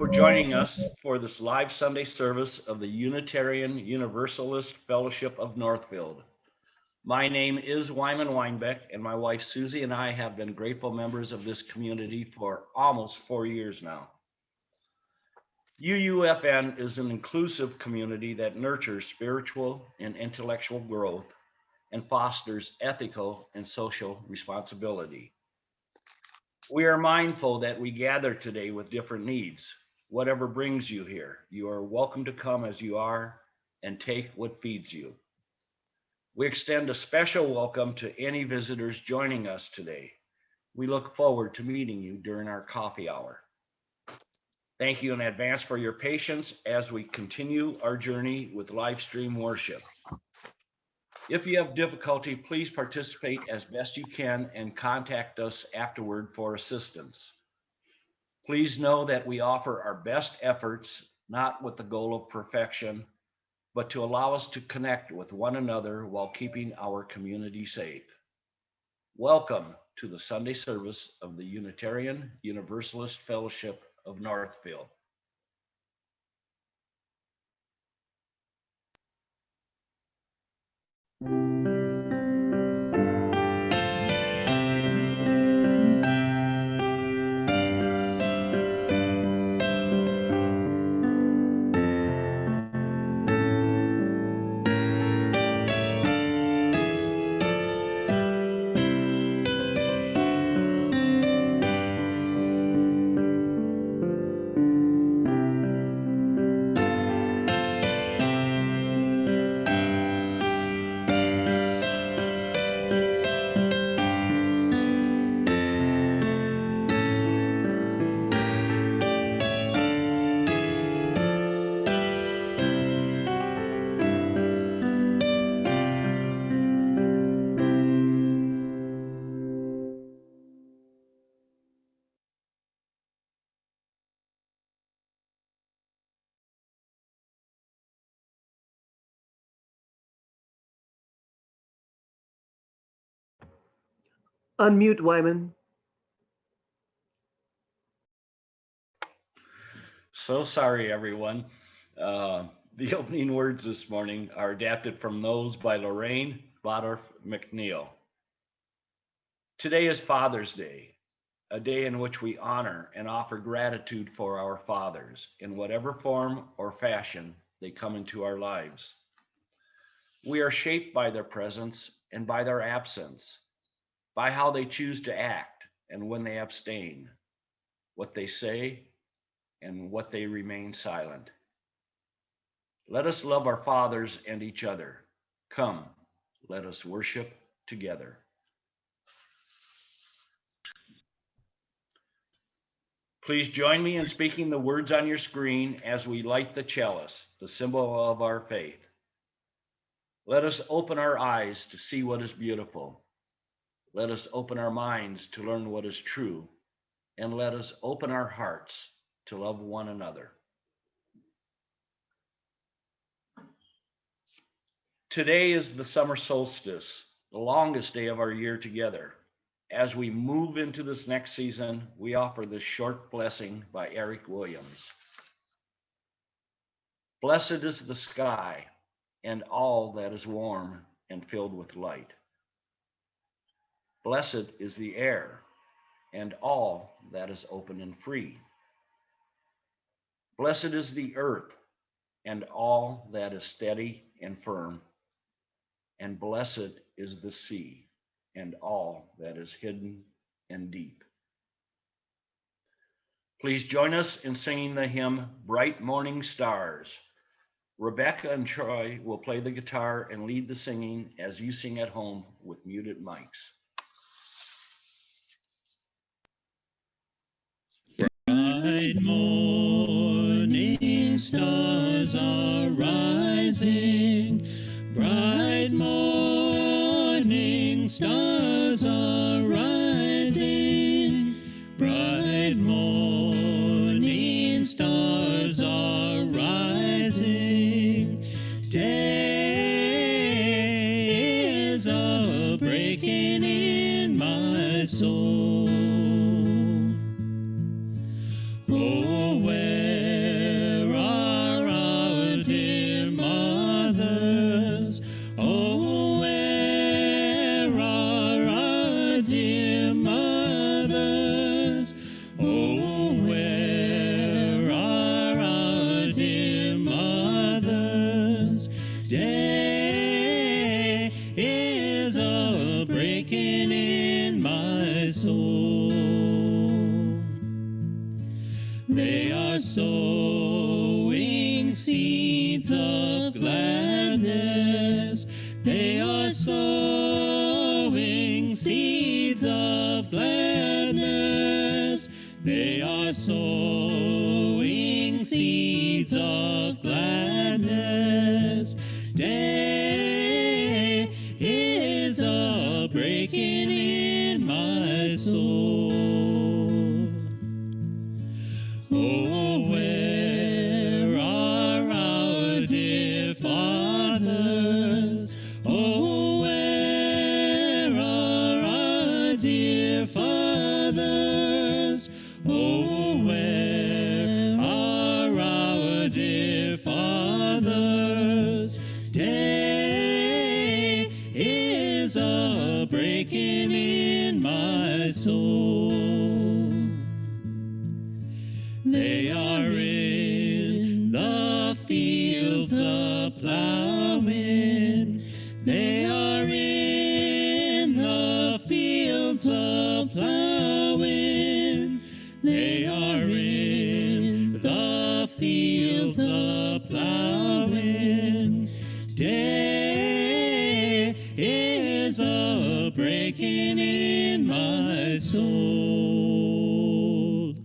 for joining us for this live Sunday service of the Unitarian Universalist Fellowship of Northfield. My name is Wyman Weinbeck, and my wife Susie and I have been grateful members of this community for almost 4 years now. UUFN is an inclusive community that nurtures spiritual and intellectual growth and fosters ethical and social responsibility. We are mindful that we gather today with different needs. Whatever brings you here, you are welcome to come as you are and take what feeds you. We extend a special welcome to any visitors joining us today. We look forward to meeting you during our coffee hour. Thank you in advance for your patience as we continue our journey with live stream worship. If you have difficulty, please participate as best you can and contact us afterward for assistance. Please know that we offer our best efforts, not with the goal of perfection, but to allow us to connect with one another while keeping our community safe. Welcome to the Sunday service of the Unitarian Universalist Fellowship of Northfield. Unmute, Wyman. So sorry, everyone. The opening words this morning are adapted from those by Lorraine Bodorf McNeil. Today is Father's Day, a day in which we honor and offer gratitude for our fathers in whatever form or fashion they come into our lives. We are shaped by their presence and by their absence, by how they choose to act and when they abstain, what they say and what they remain silent. Let us love our fathers and each other. Come, let us worship together. Please join me in speaking the words on your screen as we light the chalice, the symbol of our faith. Let us open our eyes to see what is beautiful. Let us open our minds to learn what is true, and let us open our hearts to love one another. Today is the summer solstice, the longest day of our year together. As we move into this next season, we offer this short blessing by Eric Williams. Blessed is the sky and all that is warm and filled with light. Blessed is the air and all that is open and free. Blessed is the earth and all that is steady and firm. And blessed is the sea and all that is hidden and deep. Please join us in singing the hymn, Bright Morning Stars. Rebecca and Troy will play the guitar and lead the singing as you sing at home with muted mics. Bright morning stars are rising, bright morning stars are rising, bright morning stars are rising, day is a breaking in my soul. Oh, where of gladness. They are sowing seeds of gladness. They are sowing seeds of gladness. Day is a breaking in my soul. Oh, where are our dear fathers? Oh, where are our dear fathers? Oh, where are our dear fathers? Day is a breaking in my soul. They are in the fields a plowing. They are in the fields a plowing. They are in the fields a plowing. Day is a breaking in my soul.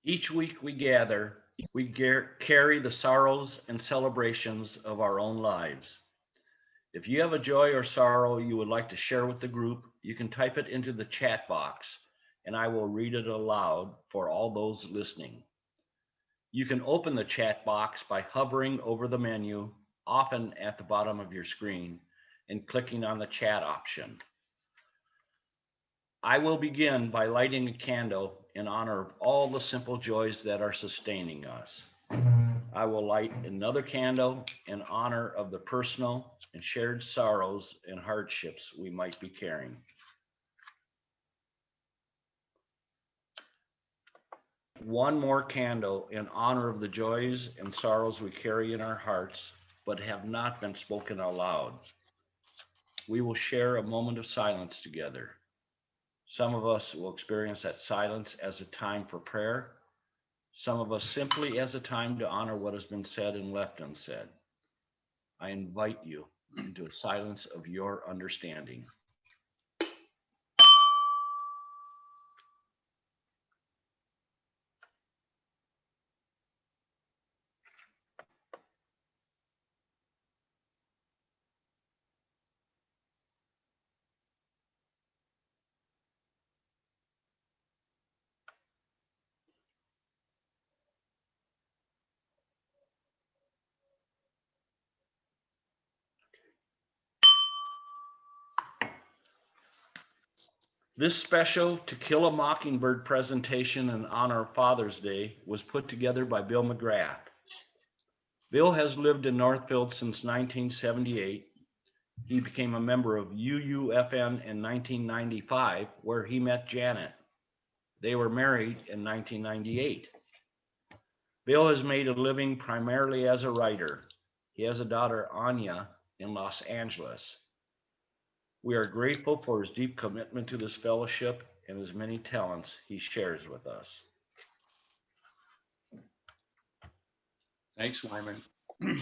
Each week we gather, we carry the sorrows and celebrations of our own lives. If you have a joy or sorrow you would like to share with the group, you can type it into the chat box and I will read it aloud for all those listening. You can open the chat box by hovering over the menu, often at the bottom of your screen, and clicking on the chat option. I will begin by lighting a candle in honor of all the simple joys that are sustaining us. I will light another candle in honor of the personal and shared sorrows and hardships we might be carrying. One more candle in honor of the joys and sorrows we carry in our hearts, but have not been spoken aloud. We will share a moment of silence together. Some of us will experience that silence as a time for prayer. Some of us simply as a time to honor what has been said and left unsaid. I invite you into a silence of your understanding. This special To Kill a Mockingbird presentation in honor of Father's Day was put together by Bill McGrath. Bill has lived in Northfield since 1978. He became a member of UUFN in 1995, where he met Janet. They were married in 1998. Bill has made a living primarily as a writer. He has a daughter, Anya, in Los Angeles. We are grateful for his deep commitment to this fellowship and his many talents he shares with us. Thanks, Wyman.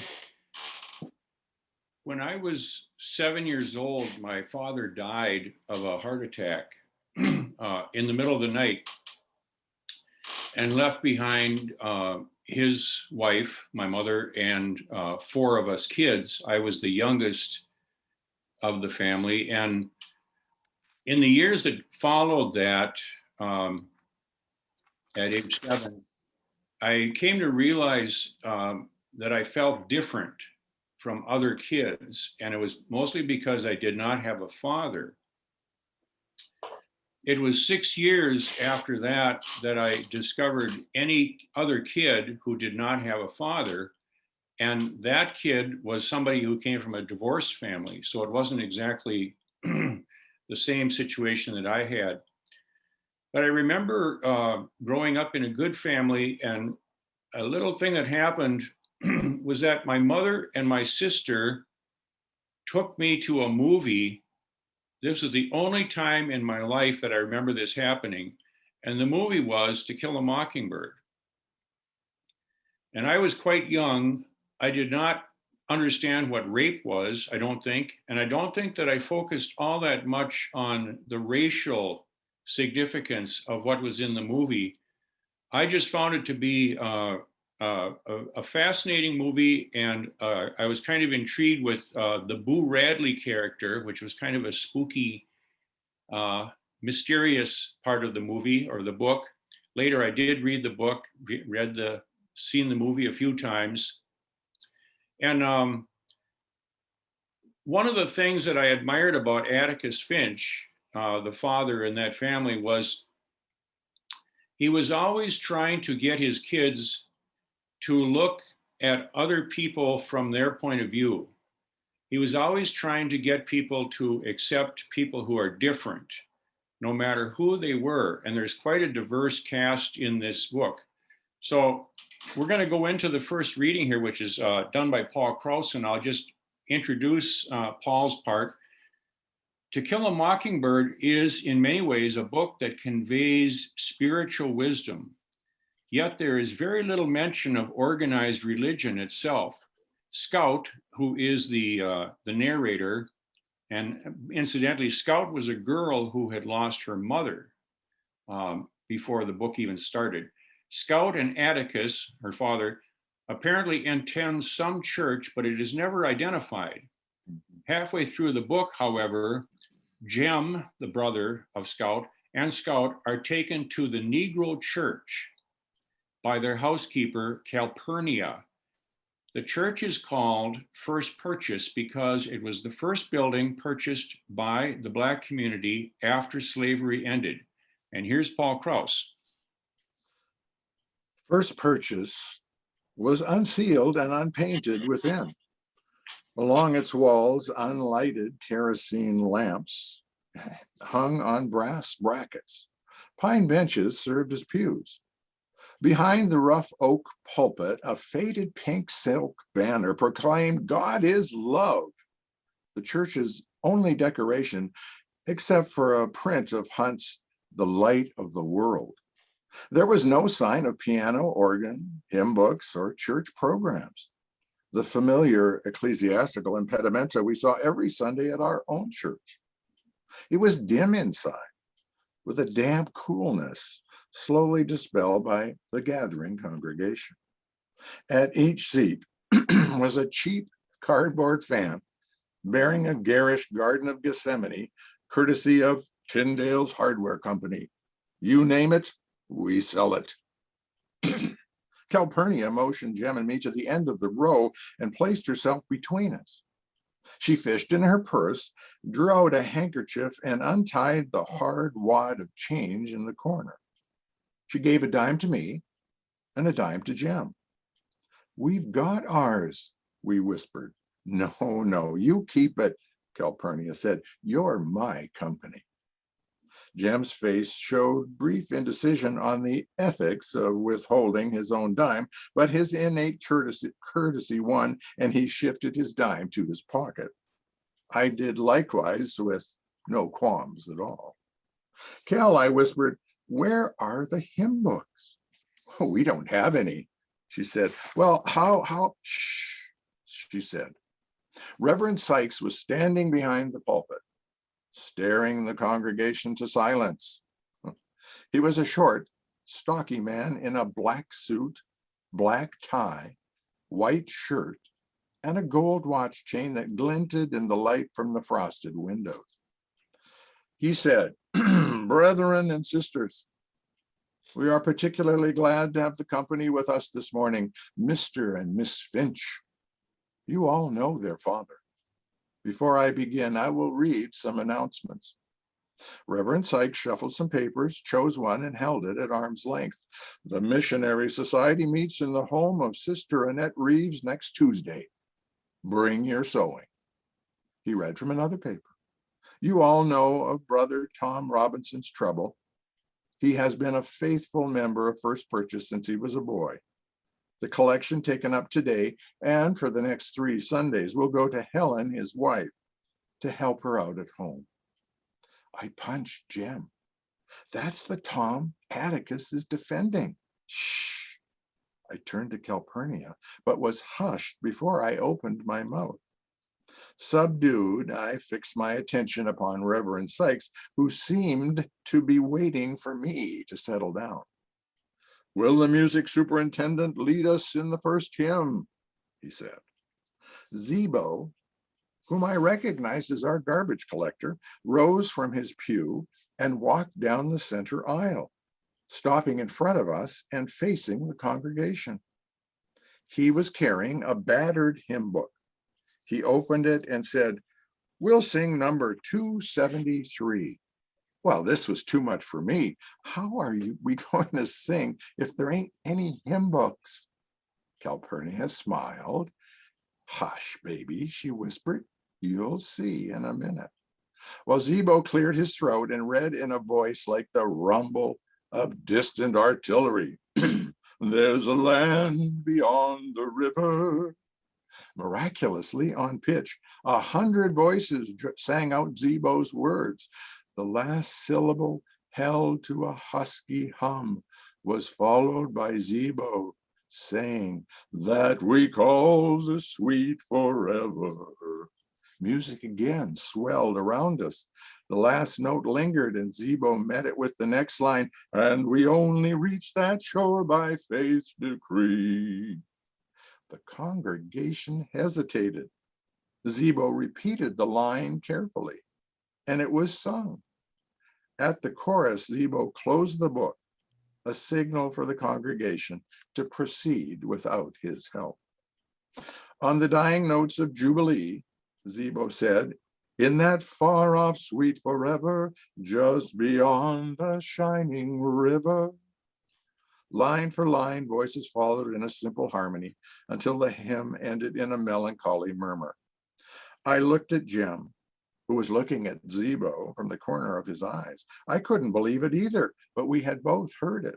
When I was 7 years old, my father died of a heart attack in the middle of the night and left behind his wife, my mother, and 4 of us kids. I was the youngest of the family. And in the years that followed that, at age 7, I came to realize that I felt different from other kids, and it was mostly because I did not have a father. It was 6 years after that that I discovered any other kid who did not have a father, and that kid was somebody who came from a divorced family, so it wasn't exactly the same situation that I had. But I remember growing up in a good family, and a little thing that happened was that my mother and my sister took me to a movie. This was the only time in my life that I remember this happening. And the movie was To Kill a Mockingbird. And I was quite young. I did not understand what rape was, I don't think. And I don't think that I focused all that much on the racial significance of what was in the movie. I just found it to be a fascinating movie. And I was kind of intrigued with the Boo Radley character, which was kind of a spooky, mysterious part of the movie or the book. Later, I did read the book, seen the movie a few times. And one of the things that I admired about Atticus Finch, the father in that family, was he was always trying to get his kids to look at other people from their point of view. He was always trying to get people to accept people who are different, no matter who they were. And there's quite a diverse cast in this book. So we're going to go into the first reading here, which is done by Paul Krauss, and I'll just introduce Paul's part. To Kill a Mockingbird is in many ways a book that conveys spiritual wisdom, yet there is very little mention of organized religion itself. Scout, who is the narrator, and incidentally, Scout was a girl who had lost her mother before the book even started. Scout and Atticus, her father, apparently attend some church, but it is never identified. Halfway through the book, however, Jem, the brother of Scout, and Scout are taken to the Negro church by their housekeeper, Calpurnia. The church is called First Purchase because it was the first building purchased by the Black community after slavery ended. And here's Paul Krauss. First Purchase was unsealed and unpainted within. Along its walls, unlighted kerosene lamps hung on brass brackets. Pine benches served as pews. Behind the rough oak pulpit, a faded pink silk banner proclaimed, "God is love," the church's only decoration, except for a print of Hunt's "The Light of the World." There was no sign of piano, organ, hymn books, or church programs. The familiar ecclesiastical impedimenta we saw every Sunday at our own church. It was dim inside, with a damp coolness slowly dispelled by the gathering congregation. At each seat was a cheap cardboard fan bearing a garish Garden of Gethsemane, courtesy of Tyndale's Hardware Company. You name it, we sell it. Calpurnia motioned Jem and me to the end of the row and placed herself between us. She fished in her purse, drew out a handkerchief, and untied the hard wad of change in the corner. She gave a dime to me and a dime to Jem. "We've got ours," we whispered. No, you keep it," Calpurnia said. "You're my company." Jem's face showed brief indecision on the ethics of withholding his own dime, but his innate courtesy won, and he shifted his dime to his pocket. I did likewise with no qualms at all. "Cal," I whispered, "where are the hymn books?" "We don't have any," she said. "Well, how, shh," she said. Reverend Sykes was standing behind the pulpit, staring the congregation to silence. He was a short, stocky man in a black suit, black tie, white shirt, and a gold watch chain that glinted in the light from the frosted windows. He said, "Brethren and sisters, we are particularly glad to have the company with us this morning, Mr. and Miss Finch. You all know their father. Before I begin, I will read some announcements." Reverend Sykes shuffled some papers, chose one, and held it at arm's length. "The Missionary Society meets in the home of Sister Annette Reeves next Tuesday. Bring your sewing." He read from another paper. "You all know of Brother Tom Robinson's trouble. He has been a faithful member of First Purchase since he was a boy. The collection taken up today and for the next 3 Sundays will go to Helen, his wife, to help her out at home." I punched Jem. That's the Tom Atticus is defending. Shh. I turned to Calpurnia, but was hushed before I opened my mouth. Subdued, I fixed my attention upon Reverend Sykes, who seemed to be waiting for me to settle down. Will the music superintendent lead us in the first hymn? He said. Zebo, whom I recognized as our garbage collector, rose from his pew and walked down the center aisle, stopping in front of us and facing the congregation. He was carrying a battered hymn book. He opened it and said, "We'll sing number 273. Well, this was too much for me. How are we going to sing if there ain't any hymn books? Calpurnia smiled. Hush, baby, she whispered. You'll see in a minute. Well, Zebo cleared his throat and read in a voice like the rumble of distant artillery. There's a land beyond the river. Miraculously on pitch, 100 voices sang out Zebo's words. The last syllable, held to a husky hum, was followed by Zebo saying, that we call the sweet forever. Music again swelled around us. The last note lingered and Zebo met it with the next line, and we only reach that shore by faith's decree. The congregation hesitated. Zebo repeated the line carefully, and it was sung. At the chorus, Zebo closed the book, a signal for the congregation to proceed without his help. On the dying notes of Jubilee, Zebo said, in that far-off sweet forever, just beyond the shining river. Line for line, voices followed in a simple harmony until the hymn ended in a melancholy murmur. I looked at Jim, who was looking at Zebo from the corner of his eyes. I couldn't believe it either, but we had both heard it.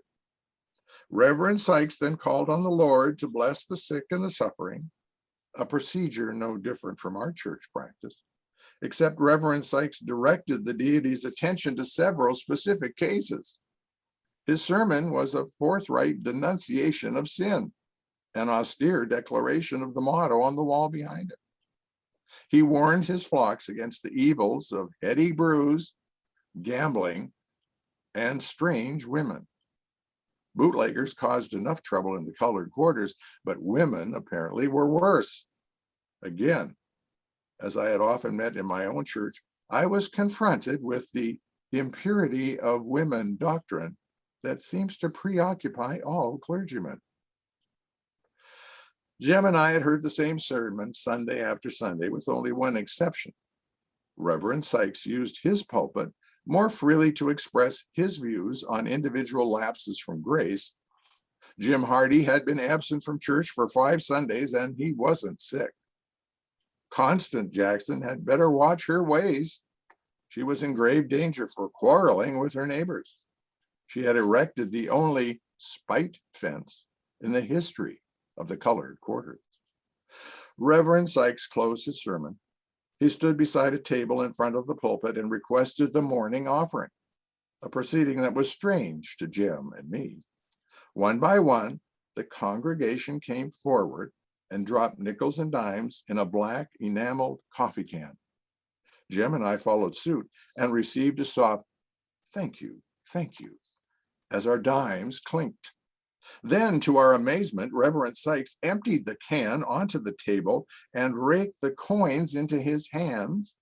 Reverend Sykes then called on the Lord to bless the sick and the suffering, a procedure no different from our church practice, except Reverend Sykes directed the deity's attention to several specific cases. His sermon was a forthright denunciation of sin, an austere declaration of the motto on the wall behind it. He warned his flocks against the evils of heady brews, gambling, and strange women. Bootleggers caused enough trouble in the colored quarters, but women apparently were worse. Again, as I had often met in my own church, I was confronted with the impurity of women doctrine that seems to preoccupy all clergymen. Jim and I had heard the same sermon Sunday after Sunday, with only one exception. Reverend Sykes used his pulpit more freely to express his views on individual lapses from grace. Jim Hardy had been absent from church for 5 Sundays and he wasn't sick. Constant Jackson had better watch her ways. She was in grave danger for quarreling with her neighbors. She had erected the only spite fence in the history of the colored quarters. Reverend Sykes closed his sermon. He stood beside a table in front of the pulpit and requested the morning offering, a proceeding that was strange to Jim and me. One by one, the congregation came forward and dropped nickels and dimes in a black enameled coffee can. Jim and I followed suit and received a soft thank you, as our dimes clinked. Then, to our amazement, Reverend Sykes emptied the can onto the table and raked the coins into his hands.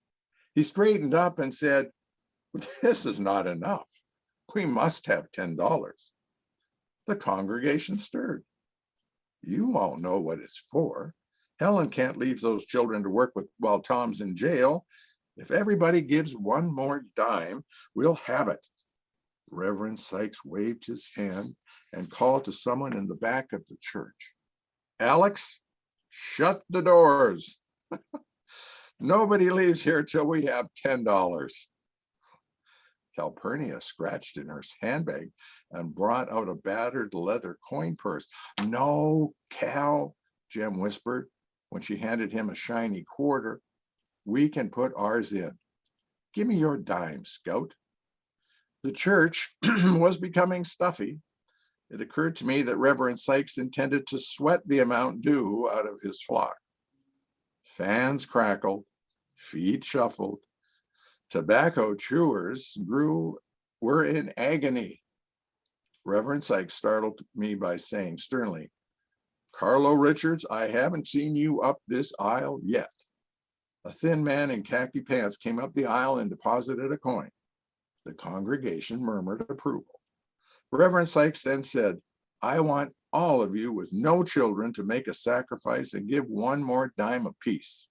He straightened up and said, this is not enough. We must have $10. The congregation stirred. You all know what it's for. Helen can't leave those children to work with while Tom's in jail. If everybody gives one more dime, we'll have it. Reverend Sykes waved his hand and called to someone in the back of the church. Alex, shut the doors. Nobody leaves here till we have $10. Calpurnia scratched in her handbag and brought out a battered leather coin purse. No, Cal, Jim whispered when she handed him a shiny quarter. We can put ours in. Give me your dime, Scout. The church was becoming stuffy. It occurred to me that Reverend Sykes intended to sweat the amount due out of his flock. Fans crackled, feet shuffled. Tobacco chewers were in agony. Reverend Sykes startled me by saying sternly, "Carlo Richards, I haven't seen you up this aisle yet." A thin man in khaki pants came up the aisle and deposited a coin. The congregation murmured approval. Reverend Sykes then said, "I want all of you with no children to make a sacrifice and give one more dime apiece.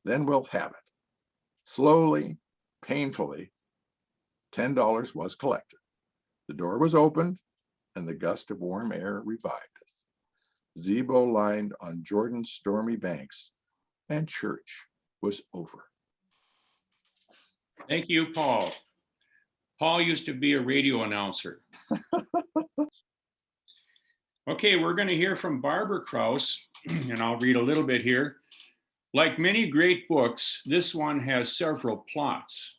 Then we'll have it." Slowly, painfully, $10 was collected. The door was opened and the gust of warm air revived us. Zebo lined on Jordan's stormy banks, and church was over. Thank you, Paul. Paul used to be a radio announcer. Okay, we're going to hear from Barbara Krause, and I'll read a little bit here. Like many great books, this one has several plots.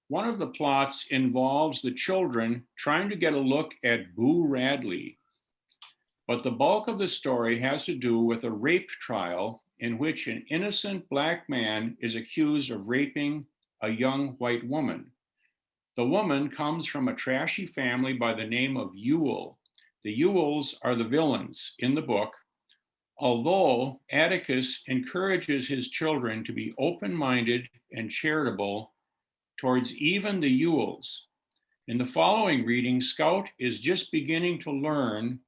One of the plots involves the children trying to get a look at Boo Radley. But the bulk of the story has to do with a rape trial in which an innocent Black man is accused of raping a young white woman. The woman comes from a trashy family by the name of Ewell. The Ewells are the villains in the book, although Atticus encourages his children to be open-minded and charitable towards even the Ewells. In the following reading, Scout is just beginning to learn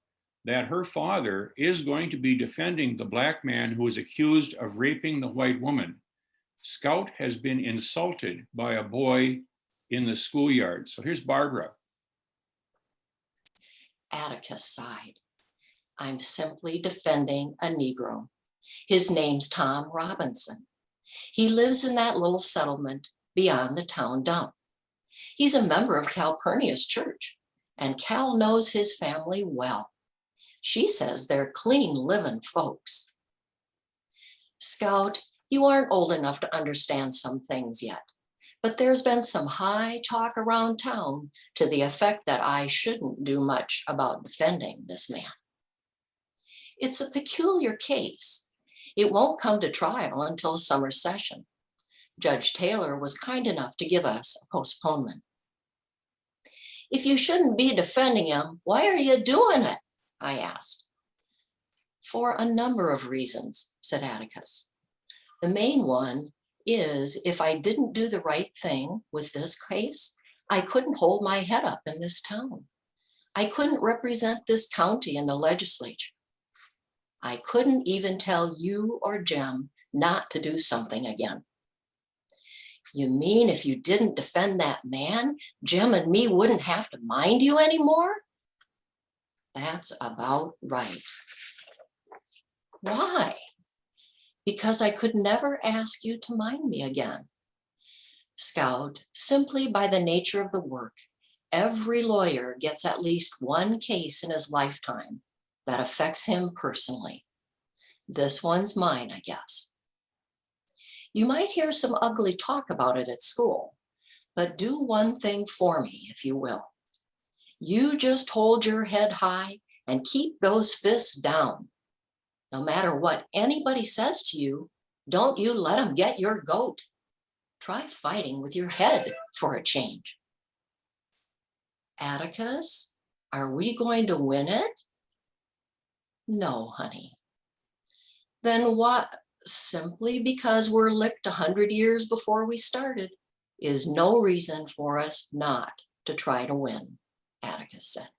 that her father is going to be defending the Black man who is accused of raping the white woman. Scout has been insulted by a boy in the schoolyard. So here's Barbara. Atticus sighed. "I'm simply defending a Negro. His name's Tom Robinson. He lives in that little settlement beyond the town dump. He's a member of Calpurnia's church, and Cal knows his family well. She says they're clean living folks." "Scout, you aren't old enough to understand some things yet, but there's been some high talk around town to the effect that I shouldn't do much about defending this man. It's a peculiar case. It won't come to trial until summer session. Judge Taylor was kind enough to give us a postponement." "If you shouldn't be defending him, why are you doing it?" I asked. "For a number of reasons," said Atticus. "The main one is if I didn't do the right thing with this case, I couldn't hold my head up in this town. I couldn't represent this county in the legislature. I couldn't even tell you or Jem not to do something again." "You mean if you didn't defend that man, Jem and me wouldn't have to mind you anymore?" "That's about right." "Why?" "Because I could never ask you to mind me again. Scout, simply by the nature of the work, every lawyer gets at least one case in his lifetime that affects him personally. This one's mine, I guess. You might hear some ugly talk about it at school, but do one thing for me, if you will. You just hold your head high and keep those fists down. No matter what anybody says to you, don't you let them get your goat. Try fighting with your head for a change." "Atticus, are we going to win it?" "No, honey." "Then what? Simply because we're licked 100 years before we started is no reason for us not to try to win," Atticus said.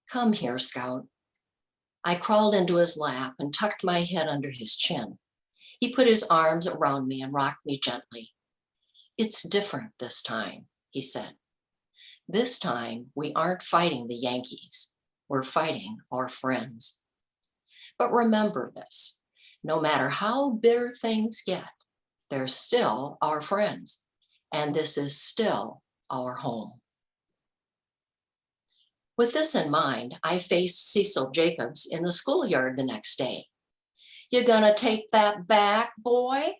"Come here, Scout." I crawled into his lap and tucked my head under his chin. He put his arms around me and rocked me gently. "It's different this time," he said. "This time we aren't fighting the Yankees. We're fighting our friends. But remember this, no matter how bitter things get, they're still our friends, and this is still our home." With this in mind, I faced Cecil Jacobs in the schoolyard the next day. "You gonna take that back, boy?"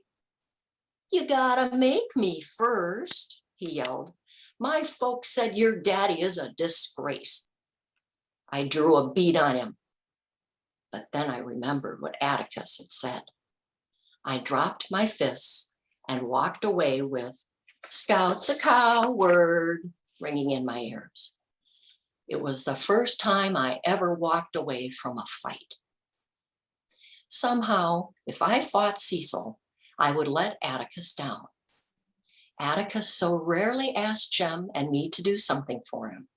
"You gotta make me first," he yelled. My folks said your daddy is a disgrace. I drew a bead on him. But then I remembered what Atticus had said. I dropped my fists and walked away with "Scout's a coward" ringing in my ears. It was the first time I ever walked away from a fight. Somehow, if I fought Cecil, I would let Atticus down. Atticus so rarely asked Jem and me to do something for him.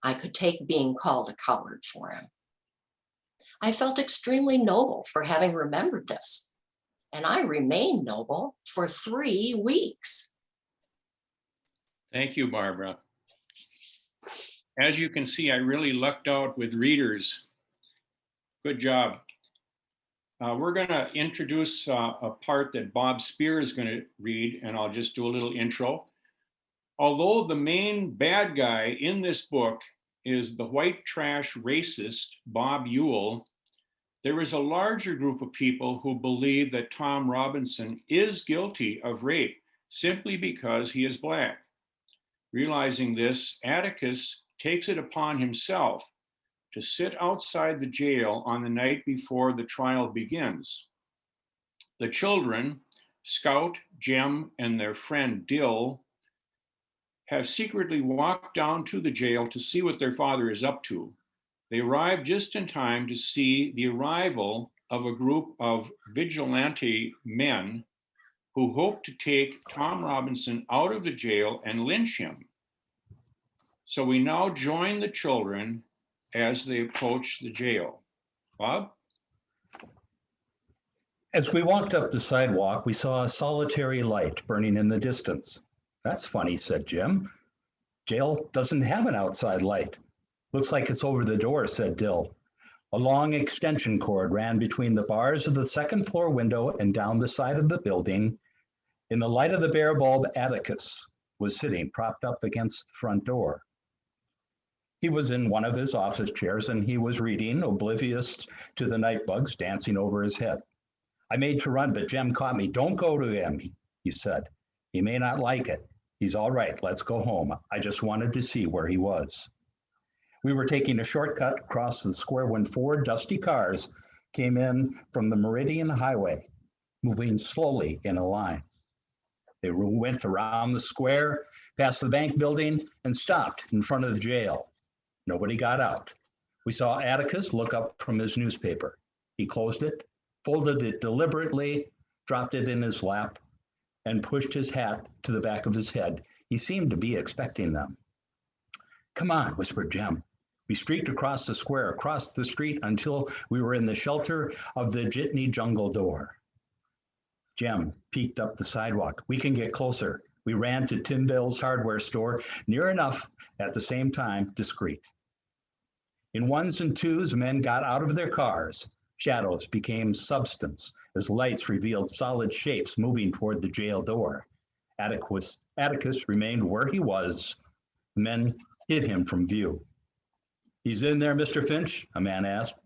I could take being called a coward for him. I felt extremely noble for having remembered this, and I remained noble for 3 weeks. Thank you, Barbara. As you can see, I really lucked out with readers. Good job. We're going to introduce a part that Bob Spear is going to read, and I'll just do a little intro. Although the main bad guy in this book is the white trash racist Bob Ewell, there is a larger group of people who believe that Tom Robinson is guilty of rape simply because he is Black. Realizing this, Atticus takes it upon himself to sit outside the jail on the night before the trial begins. The children, Scout, Jem, and their friend Dill, have secretly walked down to the jail to see what their father is up to. They arrive just in time to see the arrival of a group of vigilante men who hope to take Tom Robinson out of the jail and lynch him. So we now join the children as they approach the jail. Bob? As we walked up the sidewalk, we saw a solitary light burning in the distance. "That's funny," said Jim. "Jail doesn't have an outside light." "Looks like it's over the door," said Dill. A long extension cord ran between the bars of the second floor window and down the side of the building. In the light of the bare bulb, Atticus was sitting propped up against the front door. He was in one of his office chairs and he was reading, oblivious to the night bugs dancing over his head. "I made to run, but Jem caught me." "Don't go to him," he said. "He may not like it. He's all right. Let's go home. I just wanted to see where he was." We were taking a shortcut across the square when 4 dusty cars came in from the Meridian Highway, moving slowly in a line. They went around the square, past the bank building, and stopped in front of the jail. Nobody got out. We saw Atticus look up from his newspaper. He closed it, folded it deliberately, dropped it in his lap, and pushed his hat to the back of his head. He seemed to be expecting them. "Come on," whispered Jem. We streaked across the square, across the street until we were in the shelter of the jitney jungle door. Jem peeked up the sidewalk. "We can get closer." We ran to Tyndale's hardware store, near enough, at the same time, discreet. In ones and twos, men got out of their cars. Shadows became substance as lights revealed solid shapes moving toward the jail door. Atticus remained where he was. The men hid him from view. "He's in there, Mr. Finch?" a man asked.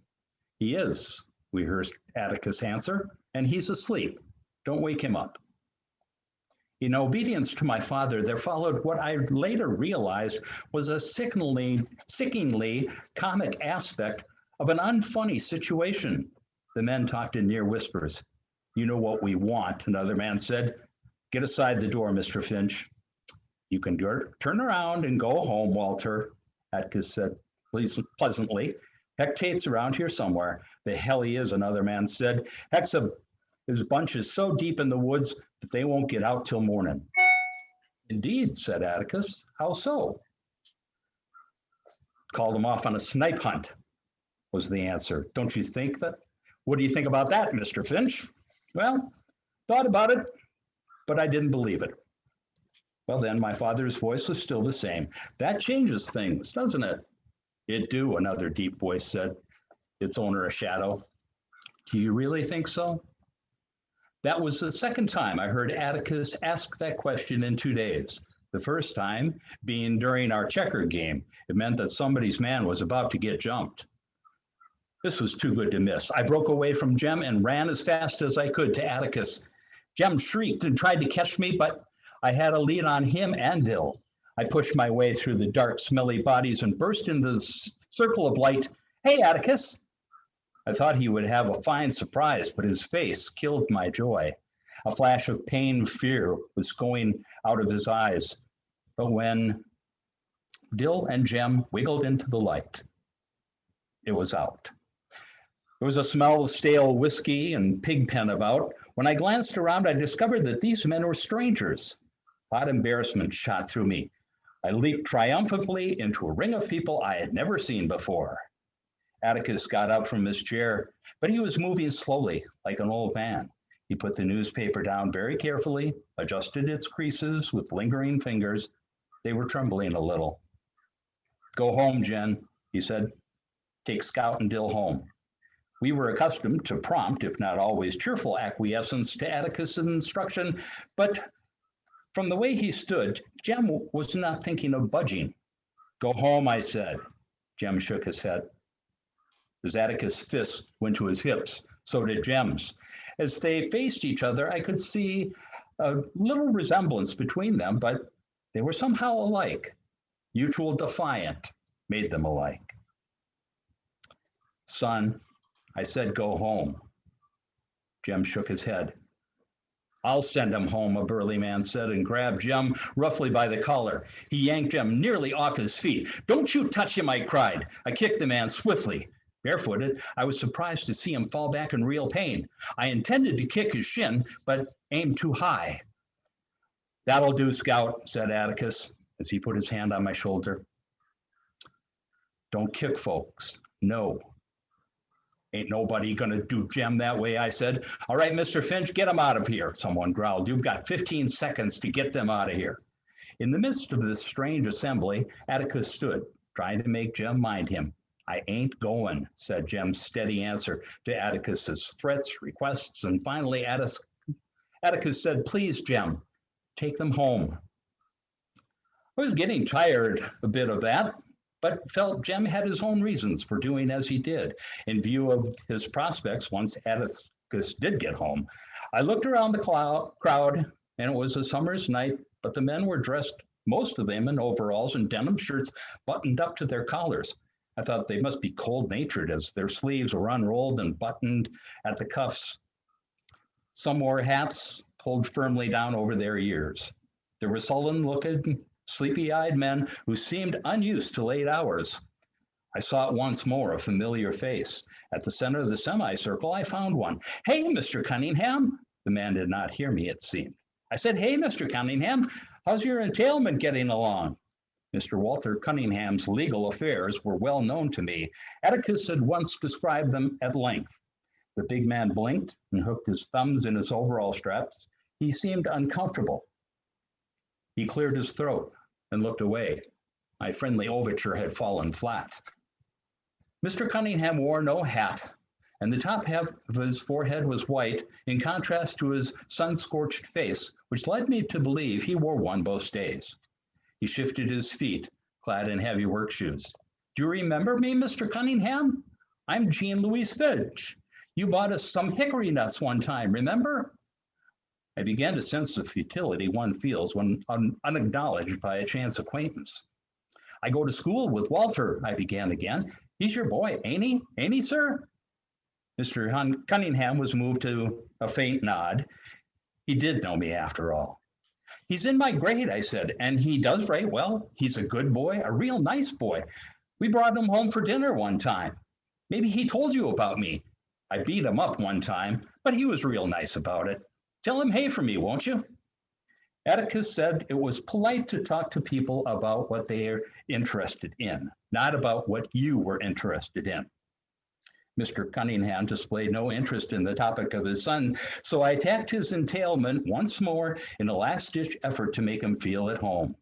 "He is," we heard Atticus answer, "and he's asleep. Don't wake him up." In obedience to my father, there followed what I later realized was a sickeningly comic aspect of an unfunny situation. The men talked in near whispers. "You know what we want," another man said. "Get aside the door, Mr. Finch." "You can turn around and go home, Walter," Atticus said pleasantly. "Heck, Tate's around here somewhere." "The hell he is," another man said. "His bunch is so deep in the woods that they won't get out till morning." "Indeed," said Atticus. "How so?" "Called him off on a snipe hunt," was the answer. "Don't you think that? What do you think about that, Mr. Finch?" "Well, thought about it, but I didn't believe it." "Well, then," my father's voice was still the same. "That changes things, doesn't it?" "It do," another deep voice said, its owner a shadow. "Do you really think so?" That was the second time I heard Atticus ask that question in 2 days. The first time being during our checker game. It meant that somebody's man was about to get jumped. This was too good to miss. I broke away from Jem and ran as fast as I could to Atticus. Jem shrieked and tried to catch me, but I had a lead on him and Dill. I pushed my way through the dark, smelly bodies and burst into the circle of light. Hey, Atticus! I thought he would have a fine surprise, but his face killed my joy. A flash of pain and fear was going out of his eyes. But when Dill and Jem wiggled into the light, it was out. There was a smell of stale whiskey and pig pen about. When I glanced around, I discovered that these men were strangers. Hot embarrassment shot through me. I leaped triumphantly into a ring of people I had never seen before. Atticus got up from his chair, but he was moving slowly, like an old man. He put the newspaper down very carefully, adjusted its creases with lingering fingers. They were trembling a little. Go home, Jen, he said. Take Scout and Dill home. We were accustomed to prompt, if not always cheerful, acquiescence to Atticus's instruction, but from the way he stood, Jem was not thinking of budging. Go home, I said. Jem shook his head. As Atticus' fists went to his hips, so did Jem's. As they faced each other, I could see a little resemblance between them, but they were somehow alike. Mutual defiant made them alike. Son, I said go home. Jem shook his head. I'll send him home, a burly man said, and grabbed Jem roughly by the collar. He yanked Jem nearly off his feet. Don't you touch him, I cried. I kicked the man swiftly. Barefooted, I was surprised to see him fall back in real pain. I intended to kick his shin, but aimed too high. That'll do, Scout, said Atticus, as he put his hand on my shoulder. Don't kick folks, no. Ain't nobody gonna do Jem that way, I said. All right, Mr. Finch, get him out of here, someone growled. You've got 15 seconds to get them out of here. In the midst of this strange assembly, Atticus stood, trying to make Jem mind him. I ain't going, said Jem's steady answer to Atticus's threats, requests, and finally Atticus said, please, Jem, take them home. I was getting tired a bit of that, but felt Jem had his own reasons for doing as he did. In view of his prospects, once Atticus did get home, I looked around the crowd, and it was a summer's night, but the men were dressed, most of them in overalls and denim shirts buttoned up to their collars. I thought they must be cold-natured as their sleeves were unrolled and buttoned at the cuffs. Some wore hats pulled firmly down over their ears. There were sullen-looking, sleepy-eyed men who seemed unused to late hours. I saw once more a familiar face. At the center of the semicircle, I found one. Hey, Mr. Cunningham. The man did not hear me, it seemed. I said, hey, Mr. Cunningham, how's your entailment getting along? Mr. Walter Cunningham's legal affairs were well known to me. Atticus had once described them at length. The big man blinked and hooked his thumbs in his overall straps. He seemed uncomfortable. He cleared his throat and looked away. My friendly overture had fallen flat. Mr. Cunningham wore no hat, and the top half of his forehead was white, in contrast to his sun-scorched face, which led me to believe he wore one most days. He shifted his feet, clad in heavy work shoes. Do you remember me, Mr. Cunningham? I'm Jean Louise Finch. You bought us some hickory nuts one time, remember? I began to sense the futility one feels when unacknowledged by a chance acquaintance. I go to school with Walter, I began again. He's your boy, ain't he? Ain't he, sir? Mr. Cunningham was moved to a faint nod. He did know me after all. He's in my grade, I said, and he does write well. He's a good boy, a real nice boy. We brought him home for dinner one time. Maybe he told you about me. I beat him up one time, but he was real nice about it. Tell him hey for me, won't you? Atticus said it was polite to talk to people about what they are interested in, not about what you were interested in. Mr. Cunningham displayed no interest in the topic of his son, so I attacked his entailment once more in a last-ditch effort to make him feel at home.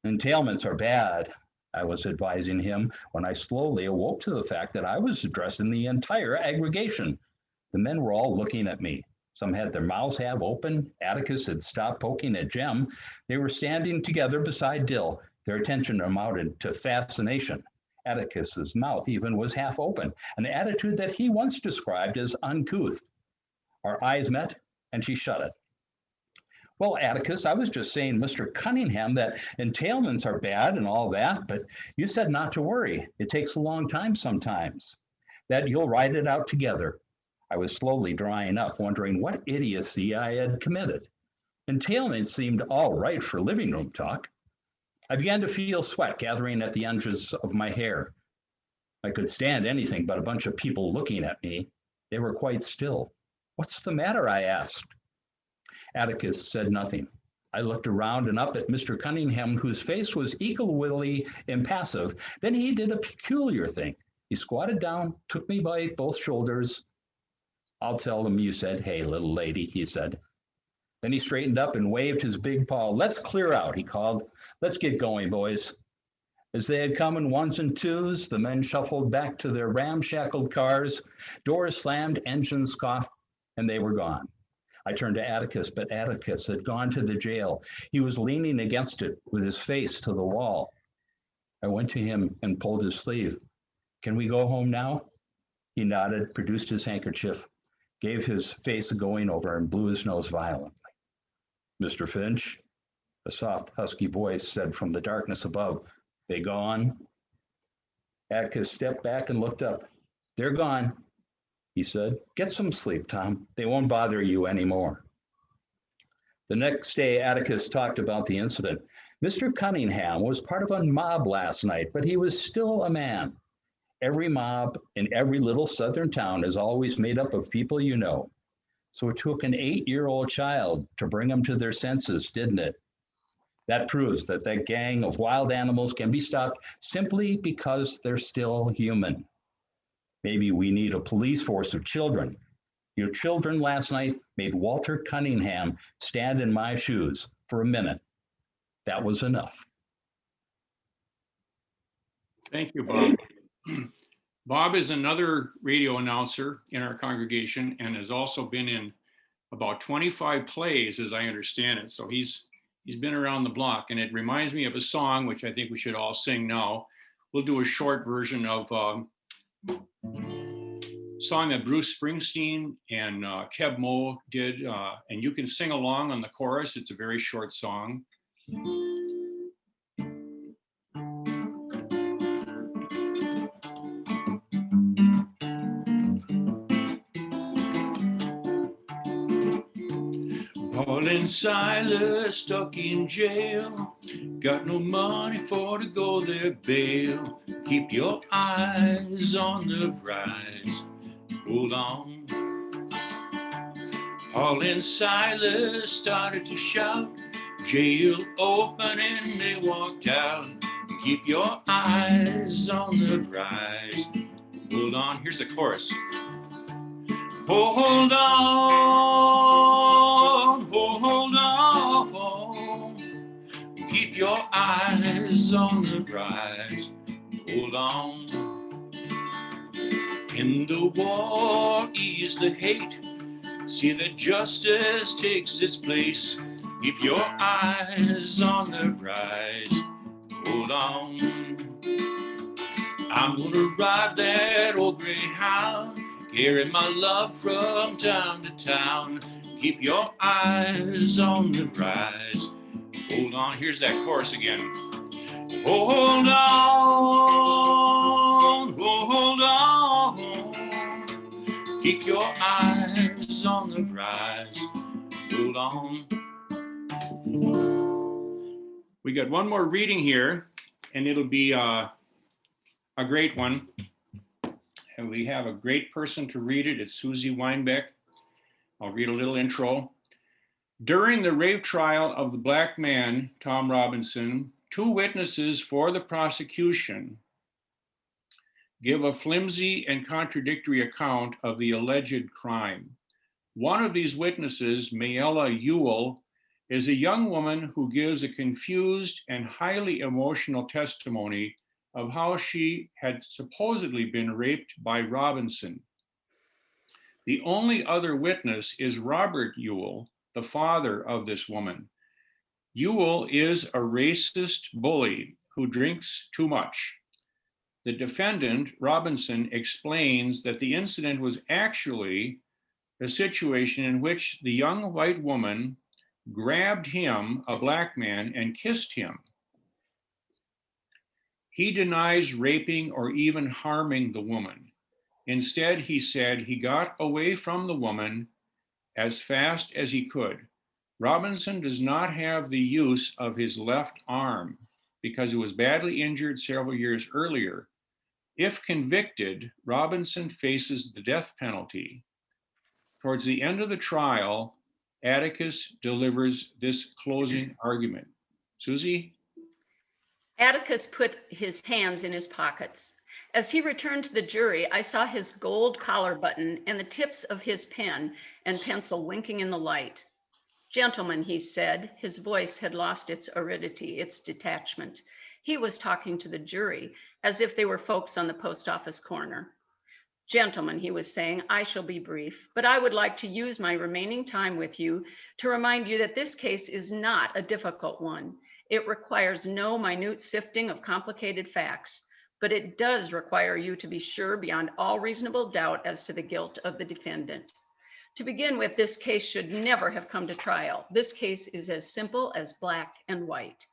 Entailments are bad, I was advising him when I slowly awoke to the fact that I was addressing the entire aggregation. The men were all looking at me. Some had their mouths half open. Atticus had stopped poking at Jem. They were standing together beside Dill. Their attention amounted to fascination. Atticus's mouth even was half open, an attitude that he once described as uncouth. Our eyes met, and she shut it. Well, Atticus, I was just saying, Mr. Cunningham, that entailments are bad and all that, but you said not to worry. It takes a long time sometimes, that you'll ride it out together. I was slowly drying up, wondering what idiocy I had committed. Entailments seemed all right for living room talk. I began to feel sweat gathering at the ends of my hair. I could stand anything but a bunch of people looking at me. They were quite still. What's the matter? I asked. Atticus said nothing. I looked around and up at Mr. Cunningham, whose face was equally impassive. Then he did a peculiar thing. He squatted down, took me by both shoulders. I'll tell them you said, "Hey, little lady," he said. Then he straightened up and waved his big paw. "Let's clear out," he called. "Let's get going, boys." As they had come in ones and twos, the men shuffled back to their ramshackled cars. Doors slammed, engines coughed, and they were gone. I turned to Atticus, but Atticus had gone to the jail. He was leaning against it with his face to the wall. I went to him and pulled his sleeve. "Can we go home now?" He nodded, produced his handkerchief, gave his face a going over, and blew his nose violently. "Mr. Finch," a soft, husky voice said from the darkness above, "they gone?" Atticus stepped back and looked up. "They're gone," he said. "Get some sleep, Tom. They won't bother you anymore." The next day, Atticus talked about the incident. Mr. Cunningham was part of a mob last night, but he was still a man. Every mob in every little southern town is always made up of people you know. So it took an 8-year-old child to bring them to their senses, didn't it? That proves that that gang of wild animals can be stopped simply because they're still human. Maybe we need a police force of children. Your children last night made Walter Cunningham stand in my shoes for a minute. That was enough. Thank you, Bob. Bob is another radio announcer in our congregation and has also been in about 25 plays, as I understand it. So he's been around the block, and it reminds me of a song, which I think we should all sing now. We'll do a short version of a song that Bruce Springsteen and Keb Mo did, and you can sing along on the chorus. It's a very short song. Paul and Silas stuck in jail, got no money for to go their bail. Keep your eyes on the prize, hold on. Paul and Silas started to shout, jail open, and they walked out. Keep your eyes on the prize, hold on. Here's the chorus. Hold on, hold on. Keep your eyes on the prize, hold on. In the war, ease the hate. See that justice takes its place. Keep your eyes on the prize, hold on. I'm gonna ride that old greyhound, carry my love from town to town. Keep your eyes on the prize, hold on. Here's that chorus again. Hold on, hold on. Keep your eyes on the prize, hold on. We got one more reading here, and it'll be a great one. And we have a great person to read it. It's Susie Weinbeck. I'll read a little intro. During the rape trial of the Black man, Tom Robinson, 2 witnesses for the prosecution give a flimsy and contradictory account of the alleged crime. One of these witnesses, Mayella Ewell, is a young woman who gives a confused and highly emotional testimony of how she had supposedly been raped by Robinson. The only other witness is Robert Ewell, the father of this woman. Ewell is a racist bully who drinks too much. The defendant, Robinson, explains that the incident was actually a situation in which the young white woman grabbed him, a black man, and kissed him. He denies raping or even harming the woman. Instead, he said he got away from the woman as fast as he could. Robinson does not have the use of his left arm because he was badly injured several years earlier. If convicted, Robinson faces the death penalty. Towards the end of the trial, Atticus delivers this closing argument. Susie? Atticus put his hands in his pockets. As he returned to the jury, I saw his gold collar button and the tips of his pen and pencil winking in the light. Gentlemen, he said, his voice had lost its aridity, its detachment. He was talking to the jury as if they were folks on the post office corner. Gentlemen, he was saying, I shall be brief, but I would like to use my remaining time with you to remind you that this case is not a difficult one. It requires no minute sifting of complicated facts, but it does require you to be sure beyond all reasonable doubt as to the guilt of the defendant. To begin with, this case should never have come to trial. This case is as simple as black and white.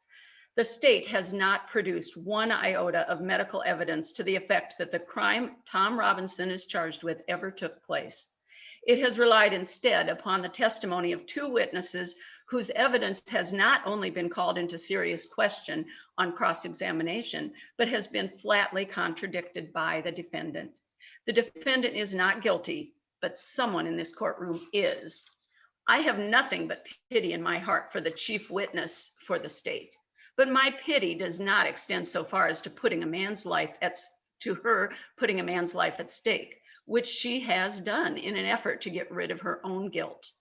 The state has not produced one iota of medical evidence to the effect that the crime Tom Robinson is charged with ever took place. It has relied instead upon the testimony of two witnesses whose evidence has not only been called into serious question on cross-examination, but has been flatly contradicted by the defendant. The defendant is not guilty, but someone in this courtroom is. I have nothing but pity in my heart for the chief witness for the state. But my pity does not extend so far as to putting a man's life at stake, which she has done in an effort to get rid of her own guilt.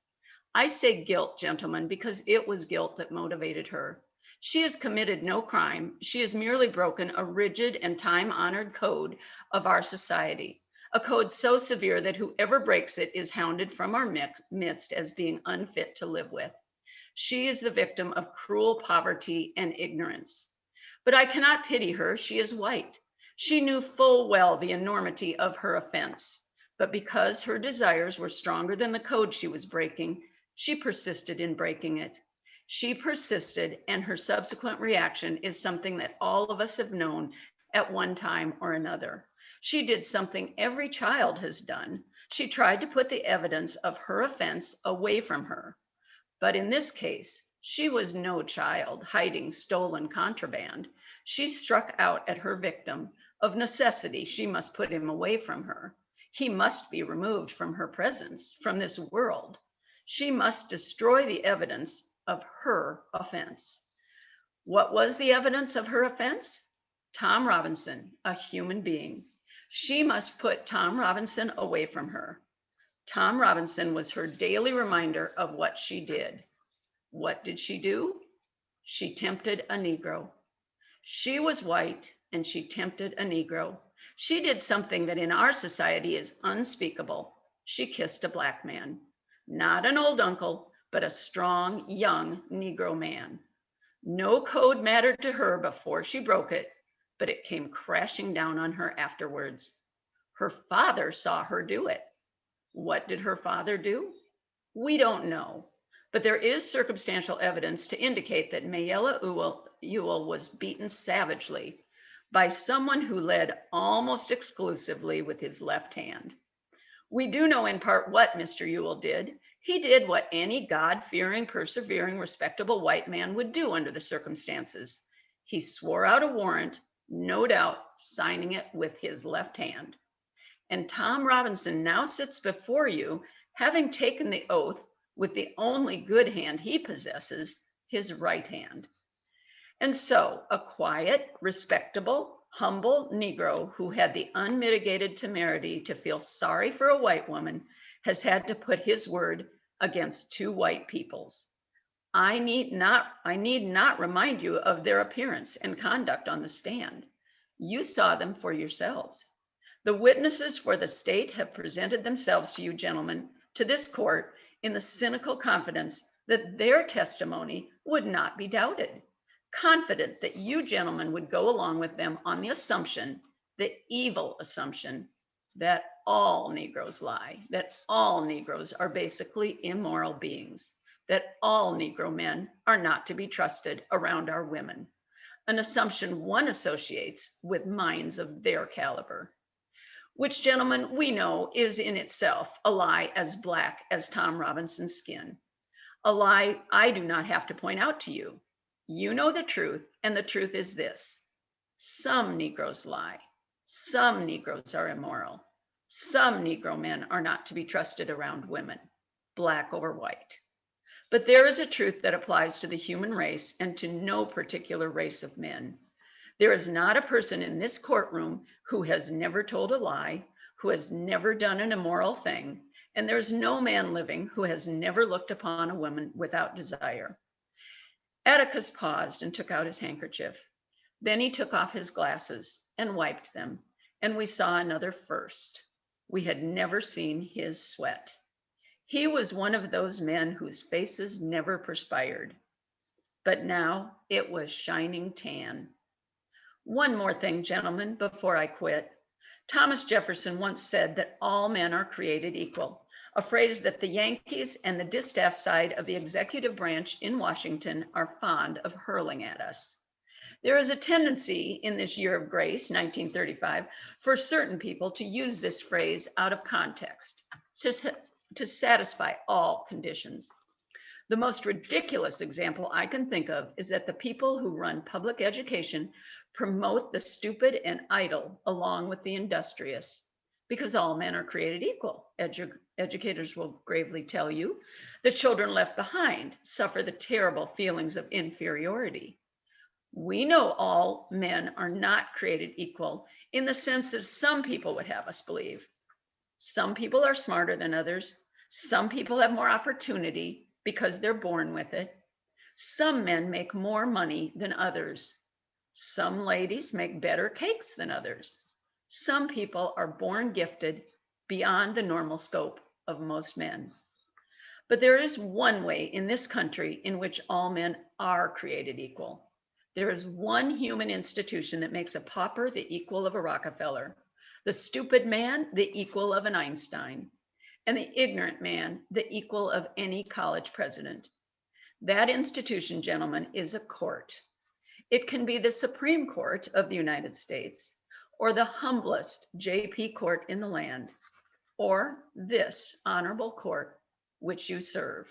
I say guilt, gentlemen, because it was guilt that motivated her. She has committed no crime. She has merely broken a rigid and time-honored code of our society, a code so severe that whoever breaks it is hounded from our midst as being unfit to live with. She is the victim of cruel poverty and ignorance. But I cannot pity her. She is white. She knew full well the enormity of her offense. But because her desires were stronger than the code she was breaking, she persisted in breaking it. She persisted, and her subsequent reaction is something that all of us have known at one time or another. She did something every child has done. She tried to put the evidence of her offense away from her. But in this case, she was no child hiding stolen contraband. She struck out at her victim. Of necessity, she must put him away from her. He must be removed from her presence, from this world. She must destroy the evidence of her offense. What was the evidence of her offense? Tom Robinson, a human being. She must put Tom Robinson away from her. Tom Robinson was her daily reminder of what she did. What did she do? She tempted a Negro. She was white and she tempted a Negro. She did something that in our society is unspeakable. She kissed a black man, not an old uncle, but a strong, young Negro man. No code mattered to her before she broke it, but it came crashing down on her afterwards. Her father saw her do it. What did her father do? We don't know, but there is circumstantial evidence to indicate that Mayella Ewell was beaten savagely by someone who led almost exclusively with his left hand. We do know in part what Mr. Ewell did. He did what any God-fearing, persevering, respectable white man would do under the circumstances. He swore out a warrant, no doubt signing it with his left hand. And Tom Robinson now sits before you, having taken the oath with the only good hand he possesses, his right hand. And so a quiet, respectable, humble Negro who had the unmitigated temerity to feel sorry for a white woman has had to put his word against two white peoples. I need not remind you of their appearance and conduct on the stand. You saw them for yourselves. The witnesses for the state have presented themselves to you, gentlemen, to this court in the cynical confidence that their testimony would not be doubted, confident that you gentlemen would go along with them on the assumption, the evil assumption, that all Negroes lie, that all Negroes are basically immoral beings, that all Negro men are not to be trusted around our women, an assumption one associates with minds of their caliber, which, gentlemen, we know is in itself a lie as black as Tom Robinson's skin, a lie I do not have to point out to you. You know the truth, and the truth is this: some Negroes lie, some Negroes are immoral, some Negro men are not to be trusted around women, black over white. But there is a truth that applies to the human race and to no particular race of men. There is not a person in this courtroom who has never told a lie, who has never done an immoral thing, and there's no man living who has never looked upon a woman without desire. Atticus paused and took out his handkerchief. Then he took off his glasses and wiped them, and we saw another first. We had never seen his sweat. He was one of those men whose faces never perspired, but now it was shining tan. One more thing, gentlemen, before I quit. Thomas Jefferson once said that all men are created equal, a phrase that the Yankees and the distaff side of the executive branch in Washington are fond of hurling at us. There is a tendency in this year of grace, 1935, for certain people to use this phrase out of context, to satisfy all conditions. The most ridiculous example I can think of is that the people who run public education promote the stupid and idle along with the industrious, because all men are created equal. Educators will gravely tell you the children left behind suffer the terrible feelings of inferiority. We know all men are not created equal in the sense that some people would have us believe. Some people are smarter than others. Some people have more opportunity because they're born with it. Some men make more money than others. Some ladies make better cakes than others. Some people are born gifted beyond the normal scope of most men. But there is one way in this country in which all men are created equal. There is one human institution that makes a pauper the equal of a Rockefeller, the stupid man the equal of an Einstein, and the ignorant man the equal of any college president. That institution, gentlemen, is a court. It can be the Supreme Court of the United States, or the humblest JP court in the land, or this honorable court which you serve.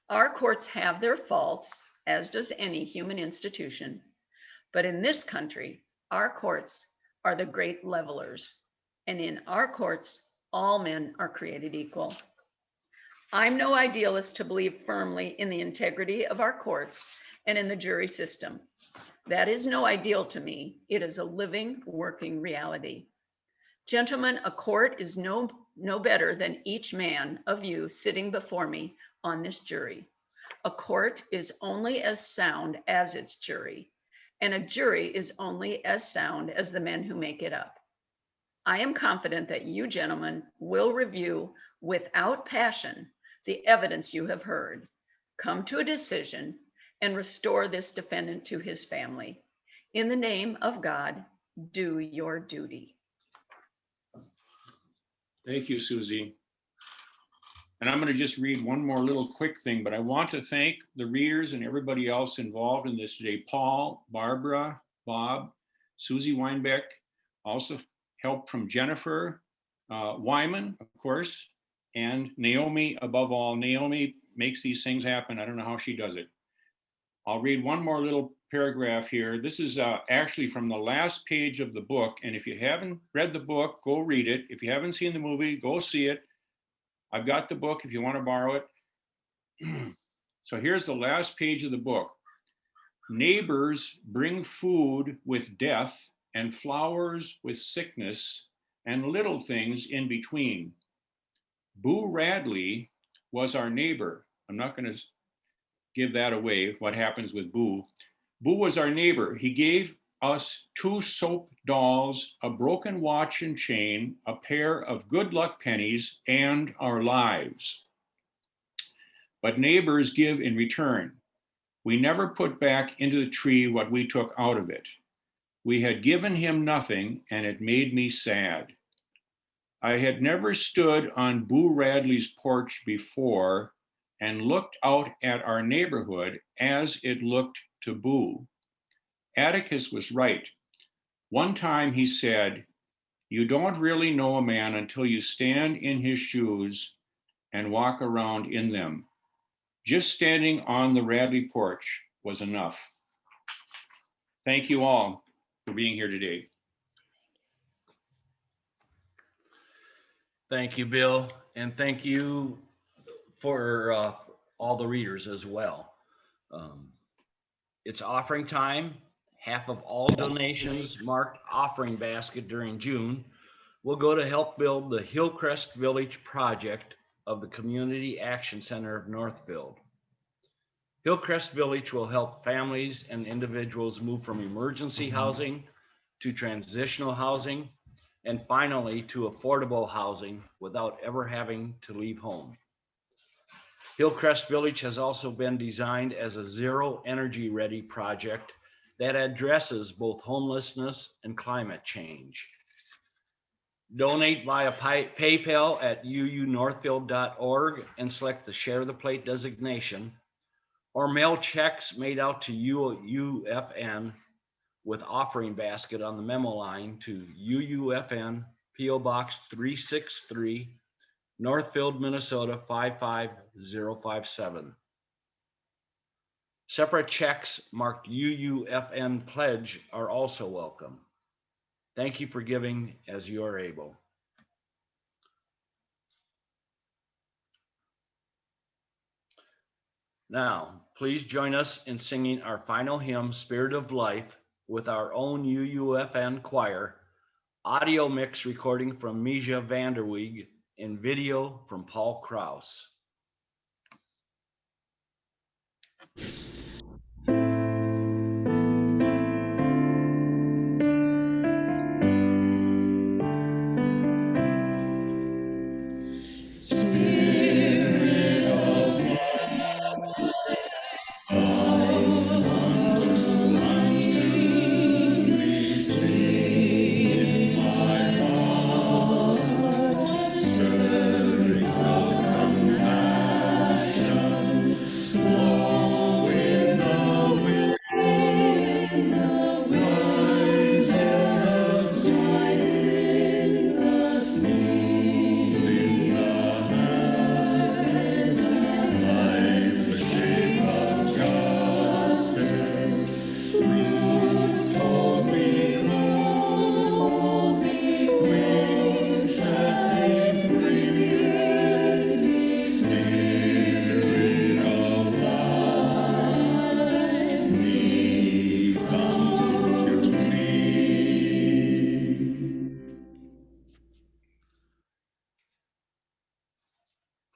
Our courts have their faults, as does any human institution, but in this country, our courts are the great levelers, and in our courts, all men are created equal. I'm no idealist to believe firmly in the integrity of our courts and in the jury system. That is no ideal to me. It is a living, working reality. Gentlemen, a court is no better than each man of you sitting before me on this jury. A court is only as sound as its jury, and a jury is only as sound as the men who make it up. I am confident that you gentlemen will review without passion the evidence you have heard, come to a decision, and restore this defendant to his family. In the name of God, do your duty. Thank you, Susie. And I'm going to just read one more little quick thing, but I want to thank the readers and everybody else involved in this today. Paul, Barbara, Bob, Susie Weinbeck, also help from Jennifer Wyman, of course, and Naomi, above all. Naomi makes these things happen. I don't know how she does it. I'll read one more little paragraph here. This is actually from the last page of the book. And if you haven't read the book, go read it. If you haven't seen the movie, go see it. I've got the book if you want to borrow it. So here's the last page of the book. Neighbors bring food with death and flowers with sickness and little things in between. Boo Radley was our neighbor. I'm not going to give that away, what happens with Boo. Boo was our neighbor. He gave us 2 soap dolls, a broken watch and chain, a pair of good luck pennies, and our lives. But neighbors give in return. We never put back into the tree what we took out of it. We had given him nothing, and it made me sad. I had never stood on Boo Radley's porch before, and looked out at our neighborhood as it looked to boo. Atticus was right. One time he said, "You don't really know a man until you stand in his shoes and walk around in them." Just standing on the Radley porch was enough. Thank you all for being here today. Thank you, Bill, and thank you for all the readers as well. It's offering time. Half of all donations marked offering basket during June will go to help build the Hillcrest Village project of the Community Action Center of Northfield. Hillcrest Village will help families and individuals move from emergency housing to transitional housing and finally to affordable housing without ever having to leave home. Hillcrest Village has also been designed as a zero energy ready project that addresses both homelessness and climate change. Donate via PayPal at uunorthfield.org and select the Share the Plate designation, or mail checks made out to UUFN with offering basket on the memo line to UUFN PO Box 363, Northfield, Minnesota 55057. Separate checks marked UUFN Pledge are also welcome. Thank you for giving as you are able. Now, please join us in singing our final hymn, Spirit of Life, with our own UUFN choir, audio mix recording from Misha Vanderweeg, and video from Paul Krause.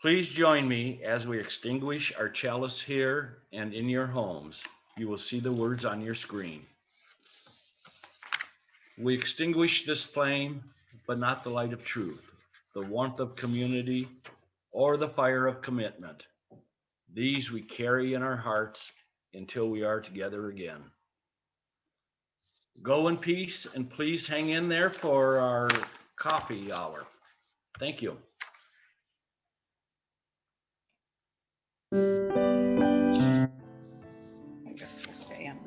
Please join me as we extinguish our chalice here and in your homes. You will see the words on your screen. We extinguish this flame, but not the light of truth, the warmth of community, or the fire of commitment. These we carry in our hearts until we are together again. Go in peace, and please hang in there for our coffee hour. Thank you. I guess we'll stay on.